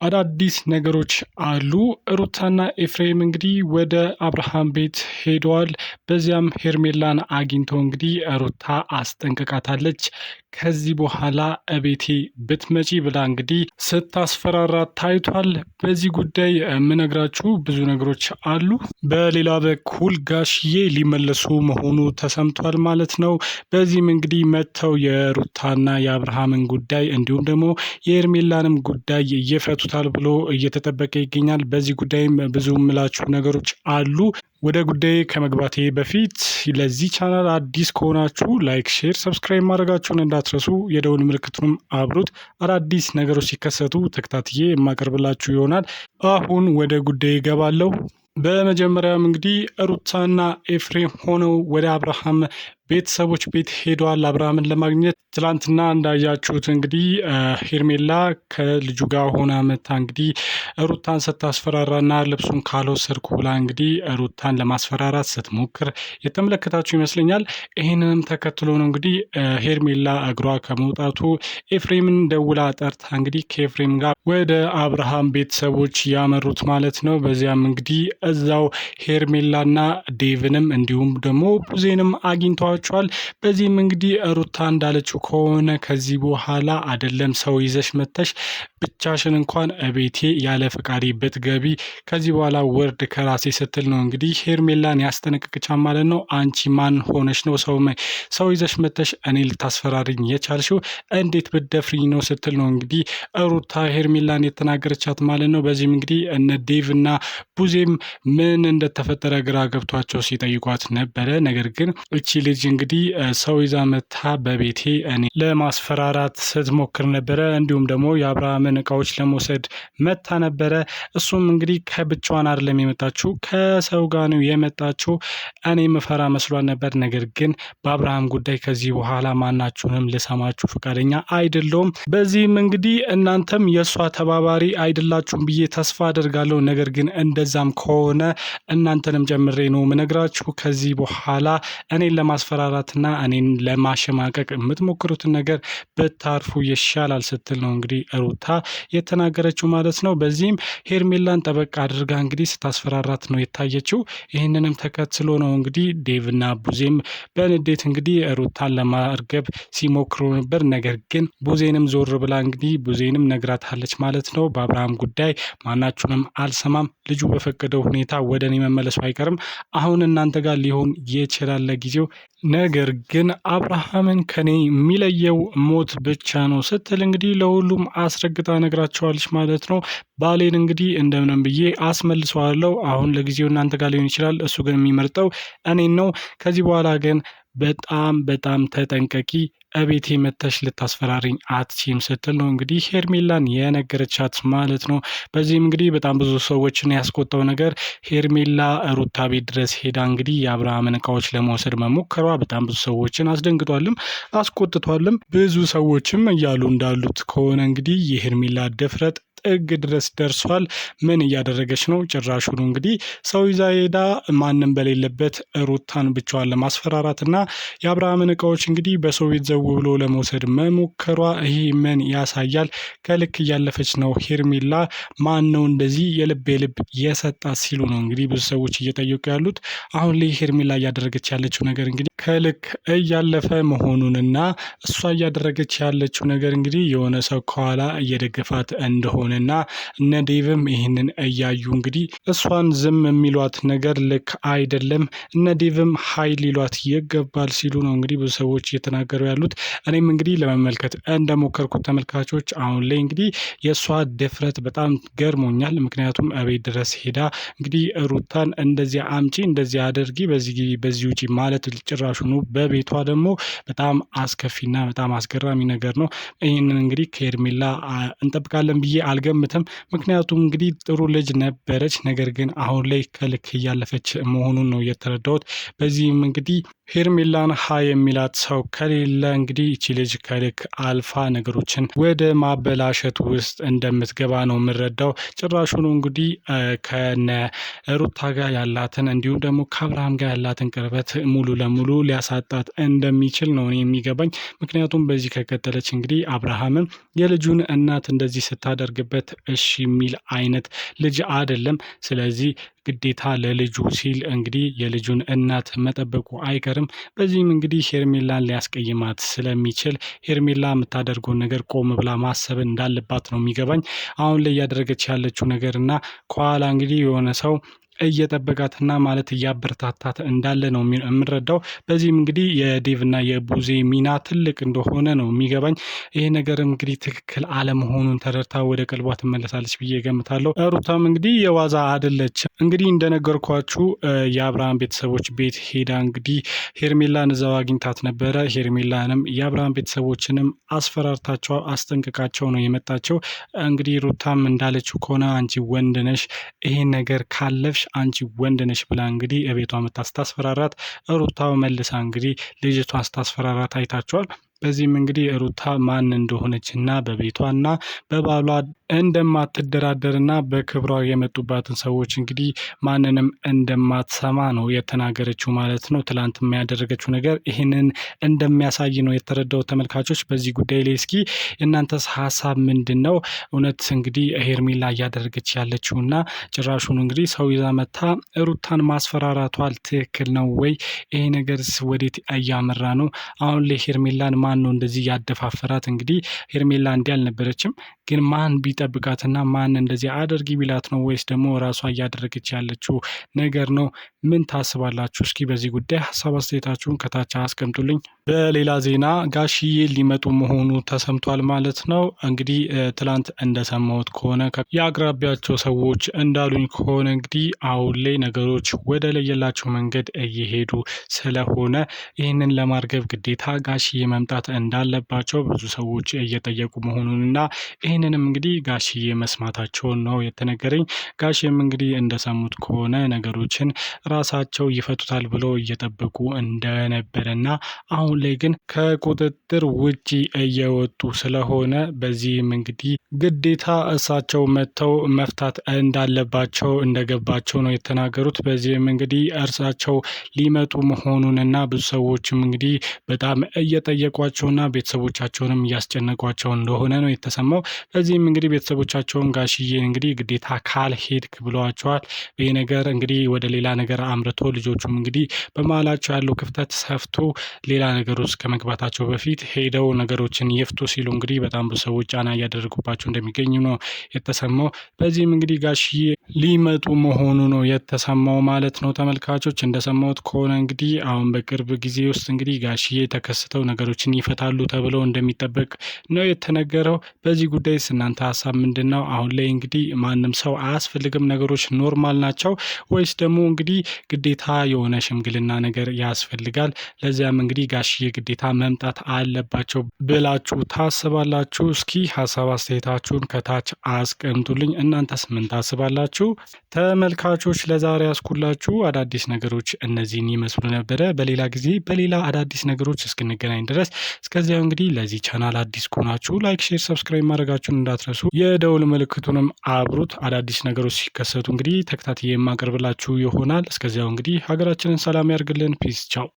አዳዲስ ነገሮች አሉ። ሩታና ኤፍሬም እንግዲህ ወደ አብርሃም ቤት ሄደዋል። በዚያም ሄርሜላን አግኝተው እንግዲህ ሩታ አስጠንቅቃታለች። ከዚህ በኋላ እቤቴ ብትመጪ ብላ እንግዲህ ስታስፈራራት ታይቷል። በዚህ ጉዳይ የምነግራችሁ ብዙ ነገሮች አሉ። በሌላ በኩል ጋሽዬ ሊመለሱ መሆኑ ተሰምቷል ማለት ነው። በዚህም እንግዲህ መጥተው የሩታና የአብርሃምን ጉዳይ እንዲሁም ደግሞ የሄርሜላንም ጉዳይ እየፈቱታል ብሎ እየተጠበቀ ይገኛል። በዚህ ጉዳይም ብዙ ምላችሁ ነገሮች አሉ። ወደ ጉዳይ ከመግባቴ በፊት ለዚህ ቻናል አዲስ ከሆናችሁ ላይክ፣ ሼር፣ ሰብስክራይብ ማድረጋችሁን እንዳትረሱ። የደውል ምልክቱንም አብሩት። አዳዲስ ነገሮች ሲከሰቱ ተከታትዬ የማቀርብላችሁ ይሆናል። አሁን ወደ ጉዳይ እገባለሁ። በመጀመሪያም እንግዲህ ሩታና ኤፍሬም ሆነው ወደ አብርሃም ቤተሰቦች ቤት ሄደዋል አብርሃምን ለማግኘት። ትላንትና እንዳያችሁት እንግዲህ ሄርሜላ ከልጁ ጋር ሆና መታ እንግዲህ ሩታን ስታስፈራራና ልብሱን ካልወሰድኩ ብላ እንግዲህ ሩታን ለማስፈራራት ስትሞክር የተመለከታችሁ ይመስለኛል። ይህንንም ተከትሎ ነው እንግዲህ ሄርሜላ እግሯ ከመውጣቱ ኤፍሬምን ደውላ ጠርታ እንግዲህ ከኤፍሬም ጋር ወደ አብርሃም ቤተሰቦች ያመሩት ማለት ነው። በዚያም እንግዲህ እዛው ሄርሜላና ዴቭንም እንዲሁም ደግሞ ቡዜንም አግኝተዋል። በዚህም እንግዲህ ሩታ እንዳለችው ከሆነ ከዚህ በኋላ አይደለም ሰው ይዘሽ መተሽ ብቻሽን እንኳን እቤቴ ያለ ፈቃዴ ብትገቢ ከዚህ በኋላ ወርድ ከራሴ ስትል ነው እንግዲህ ሄርሜላን ያስጠነቅቅቻ ማለት ነው። አንቺ ማን ሆነሽ ነው ሰው ይዘሽ መተሽ እኔ ልታስፈራሪኝ የቻልሽው? እንዴት ብትደፍሪኝ ነው ስትል ነው እንግዲህ ሩታ ሄርሜላን የተናገረቻት ማለት ነው። በዚህም እንግዲህ እነ ዴቭ እና ቡዜም ምን እንደተፈጠረ ግራ ገብቷቸው ሲጠይቋት ነበረ። ነገር ግን እቺ ልጅ እንግዲህ ሰው ይዛ መታ በቤቴ እኔ ለማስፈራራት ስትሞክር ነበረ። እንዲሁም ደግሞ የአብርሃምን እቃዎች ለመውሰድ መታ ነበረ። እሱም እንግዲህ ከብቻዋን አይደለም የመጣችው ከሰው ጋር ነው የመጣችው። እኔ ምፈራ መስሏን ነበር። ነገር ግን በአብርሃም ጉዳይ ከዚህ በኋላ ማናችሁንም ልሰማችሁ ፈቃደኛ አይደለሁም። በዚህም እንግዲህ እናንተም የእሷ ተባባሪ አይደላችሁም ብዬ ተስፋ አደርጋለሁ። ነገር ግን እንደዛም ከሆነ እናንተንም ጀምሬ ነው ምነግራችሁ። ከዚህ በኋላ እኔን ለማስፈራራትና እኔን ለማሸማቀቅ የምትሞክሩትን ነገር ብታርፉ ይሻላል ስትል ነው እንግዲህ ሩታ የተናገረችው ማለት ነው። በዚህም ሄርሜላን ጠበቅ አድርጋ እንግዲህ ስታስፈራራት ነው የታየችው። ይህንንም ተከትሎ ነው እንግዲህ ዴቭና ቡዜም በንዴት እንግዲህ ሩታን ለማርገብ ሲሞክሩ ነበር። ነገር ግን ቡዜንም ዞር ብላ እንግዲህ ቡዜንም ነግራታለች ማለት ነው። በአብርሃም ጉዳይ ማናችሁንም አልሰማም፣ ልጁ በፈቀደው ሁኔታ ወደ እኔ መመለሱ አይቀርም። አሁን እናንተ ጋር ሊሆን ይችላል ለጊዜው፣ ነገር ግን አብርሃምን ከኔ የሚለየው ሞት ብቻ ነው ስትል እንግዲህ ለሁሉም አስረግጣ ነግራቸዋለች ማለት ነው። ባሌን እንግዲህ እንደምንም ብዬ አስመልሰዋለሁ። አሁን ለጊዜው እናንተ ጋር ሊሆን ይችላል፣ እሱ ግን የሚመርጠው እኔን ነው። ከዚህ በኋላ ግን በጣም ተጠንቀቂ፣ እቤቴ መተሽ ልታስፈራሪኝ አትችም ስትል ነው እንግዲህ ሄርሜላን የነገረቻት ማለት ነው። በዚህም እንግዲህ በጣም ብዙ ሰዎችን ያስቆጣው ነገር ሄርሜላ ሩታ ቤት ድረስ ሄዳ እንግዲህ የአብርሃምን እቃዎች ለመውሰድ መሞከሯ በጣም ብዙ ሰዎችን አስደንግጧልም አስቆጥቷልም። ብዙ ሰዎችም እያሉ እንዳሉት ከሆነ እንግዲህ የሄርሜላ ድፍረት ጥግ ድረስ ደርሷል። ምን እያደረገች ነው? ጭራሹኑ እንግዲህ ሰው ይዛ ሄዳ ማንም በሌለበት ሩታን ብቻዋን ለማስፈራራት እና የአብርሃምን እቃዎች እንግዲህ በሰው ቤት ዘው ብሎ ለመውሰድ መሞከሯ ይሄ ምን ያሳያል? ከልክ እያለፈች ነው ሄርሜላ። ማን ነው እንደዚህ የልብ የሰጣት ሲሉ ነው እንግዲህ ብዙ ሰዎች እየጠየቁ ያሉት። አሁን ላይ ሄርሜላ እያደረገች ያለችው ነገር እንግዲህ ከልክ እያለፈ መሆኑንና እሷ እያደረገች ያለችው ነገር እንግዲህ የሆነ ሰው ከኋላ እየደገፋት እንደሆነ እና እነ ዴቭም ይህንን እያዩ እንግዲህ እሷን ዝም የሚሏት ነገር ልክ አይደለም፣ እነ ዴቭም ኃይል ሊሏት ይገባል ሲሉ ነው እንግዲህ ብዙ ሰዎች እየተናገሩ ያሉት። እኔም እንግዲህ ለመመልከት እንደሞከርኩት ተመልካቾች አሁን ላይ እንግዲህ የእሷ ድፍረት በጣም ገርሞኛል። ምክንያቱም እቤት ድረስ ሄዳ እንግዲህ ሩታን እንደዚህ አምጪ እንደዚህ አድርጊ በዚህ ውጪ ማለት ጭራሹኑ በቤቷ ደግሞ በጣም አስከፊና በጣም አስገራሚ ነገር ነው። ይህንን እንግዲህ ከሄርሜላ እንጠብቃለን ብዬ አልገምትም። ምክንያቱም እንግዲህ ጥሩ ልጅ ነበረች። ነገር ግን አሁን ላይ ከልክ እያለፈች መሆኑን ነው የተረዳሁት። በዚህም እንግዲህ ሄርሜላን ሀ የሚላት ሰው ከሌለ እንግዲህ ይቺ ልጅ ከልክ አልፋ ነገሮችን ወደ ማበላሸት ውስጥ እንደምትገባ ነው የምረዳው። ጭራሹኑ እንግዲህ ከነ ሩታ ጋር ያላትን እንዲሁም ደግሞ ከአብርሃም ጋር ያላትን ቅርበት ሙሉ ለሙሉ ሊያሳጣት እንደሚችል ነው የሚገባኝ። ምክንያቱም በዚህ ከቀጠለች እንግዲህ አብርሃምም የልጁን እናት እንደዚህ ስታደርግበት እሺ የሚል አይነት ልጅ አይደለም። ስለዚህ ግዴታ ለልጁ ሲል እንግዲህ የልጁን እናት መጠበቁ አይቀርም። በዚህም እንግዲህ ሄርሜላን ሊያስቀይማት ስለሚችል ሄርሜላ የምታደርገውን ነገር ቆም ብላ ማሰብ እንዳለባት ነው የሚገባኝ። አሁን ላይ እያደረገች ያለችው ነገር እና ከኋላ እንግዲህ የሆነ ሰው እየጠበቃትና ማለት እያበረታታት እንዳለ ነው የምንረዳው። በዚህም እንግዲህ የዴቭና የቡዜ ሚና ትልቅ እንደሆነ ነው የሚገባኝ። ይሄ ነገር እንግዲህ ትክክል አለመሆኑን ተረድታ ወደ ቀልቧ ትመለሳለች ብዬ ገምታለሁ። ሩታም እንግዲህ የዋዛ አይደለች። እንግዲህ እንደነገርኳችሁ የአብርሃም ቤተሰቦች ቤት ሄዳ እንግዲህ ሄርሜላን እዛው አግኝታት ነበረ። ሄርሜላንም የአብርሃም ቤተሰቦችንም አስፈራርታቸው አስጠንቅቃቸው ነው የመጣቸው። እንግዲህ ሩታም እንዳለችው ከሆነ አንቺ ወንድ ነሽ፣ ይሄን ነገር ካለፍሽ አንቺ ወንድ ነሽ ብላ እንግዲህ እቤቷ መታ ስታስፈራራት ሩታው መልሳ እንግዲህ ልጅቷን ስታስፈራራት አይታችኋል። በዚህም እንግዲህ ሩታ ማን እንደሆነችና በቤቷና በባሏ እንደማትደራደርና በክብሯ የመጡባትን ሰዎች እንግዲህ ማንንም እንደማትሰማ ነው የተናገረችው ማለት ነው። ትላንት የሚያደረገችው ነገር ይህንን እንደሚያሳይ ነው የተረዳው። ተመልካቾች በዚህ ጉዳይ ላይ እስኪ የእናንተስ ሀሳብ ምንድን ነው? እውነት እንግዲህ ሄርሜላ እያደረገች ያለችውና ጭራሹን እንግዲህ ሰው ይዛ መታ ሩታን ማስፈራራቷ ትክክል ነው ወይ? ይሄ ነገርስ ወዴት እያመራ ነው? አሁን ላይ ሄርሜላን ማን ነው እንደዚህ ያደፋፈራት? እንግዲህ ሄርሜላ እንዲህ አልነበረችም፣ ግን ማን ቢጠብቃትና ማን እንደዚህ አድርጊ ቢላት ነው? ወይስ ደግሞ ራሷ እያደረገች ያለችው ነገር ነው? ምን ታስባላችሁ? እስኪ በዚህ ጉዳይ ሀሳብ አስተያየታችሁን ከታች አስቀምጡልኝ። በሌላ ዜና ጋሽዬ ሊመጡ መሆኑ ተሰምቷል ማለት ነው። እንግዲህ ትላንት እንደሰማሁት ከሆነ የአቅራቢያቸው ሰዎች እንዳሉኝ ከሆነ እንግዲህ አሁን ላይ ነገሮች ወደ ለየላቸው መንገድ እየሄዱ ስለሆነ ይህንን ለማርገብ ግዴታ ጋሽዬ መምጣት እንዳለባቸው ብዙ ሰዎች እየጠየቁ መሆኑንና ይህንንም እንግዲህ ጋሽዬ መስማታቸውን ነው የተነገረኝ። ጋሽም እንግዲህ እንደሰሙት ከሆነ ነገሮችን ራሳቸው ይፈቱታል ብሎ እየጠበቁ እንደነበረና አሁን ላይ ግን ከቁጥጥር ውጪ እየወጡ ስለሆነ በዚህም እንግዲህ ግዴታ እሳቸው መጥተው መፍታት እንዳለባቸው እንደገባቸው ነው የተናገሩት። በዚህም እንግዲህ እርሳቸው ሊመጡ መሆኑንና ብዙ ሰዎችም እንግዲህ በጣም እየጠየቋቸውና ቤተሰቦቻቸውንም እያስጨነቋቸው እንደሆነ ነው የተሰማው። በዚህም እንግዲህ ቤተሰቦቻቸውን ጋሽዬን እንግዲህ ግዴታ ካልሄድክ ብለዋቸዋል። ይህ ነገር እንግዲህ ወደ ሌላ ነገር አምርቶ ልጆቹም እንግዲህ በመሀላቸው ያለው ክፍተት ሰፍቶ ሌላ ነገር ውስጥ ከመግባታቸው በፊት ሄደው ነገሮችን ይፍቱ ሲሉ እንግዲህ በጣም ብዙ ሰዎች ጫና እያደረጉባቸው እንደሚገኙ ነው የተሰማው። በዚህም እንግዲህ ጋሽዬ ሊመጡ መሆኑ ነው የተሰማው ማለት ነው። ተመልካቾች እንደሰማሁት ከሆነ እንግዲህ አሁን በቅርብ ጊዜ ውስጥ እንግዲህ ጋሽዬ ተከስተው ነገሮችን ይፈታሉ ተብለው እንደሚጠበቅ ነው የተነገረው። በዚህ ጉዳይስ እናንተ ሀሳብ ምንድን ነው? አሁን ላይ እንግዲህ ማንም ሰው አያስፈልግም፣ ነገሮች ኖርማል ናቸው ወይስ ደግሞ እንግዲህ ግዴታ የሆነ ሽምግልና ነገር ያስፈልጋል? ለዚያም እንግዲህ ጋሽዬ ግዴታ መምጣት አለባቸው ብላችሁ ታስባላችሁ? እስኪ ሀሳብ አስተያየታችሁን ከታች አስቀምጡልኝ። እናንተስ ምን ታስባላችሁ? ተመልካቾች ለዛሬ ያስኩላችሁ አዳዲስ ነገሮች እነዚህን ይመስሉ ነበረ። በሌላ ጊዜ በሌላ አዳዲስ ነገሮች እስክንገናኝ ድረስ እስከዚያው እንግዲህ ለዚህ ቻናል አዲስ ከሆናችሁ ላይክ፣ ሼር፣ ሰብስክራይብ ማድረጋችሁን እንዳትረሱ። የደውል ምልክቱንም አብሩት። አዳዲስ ነገሮች ሲከሰቱ እንግዲህ ተከታትዬ የማቀርብላችሁ ይሆናል። እስከዚያው እንግዲህ ሀገራችንን ሰላም ያርግልን። ፒስ ቻው።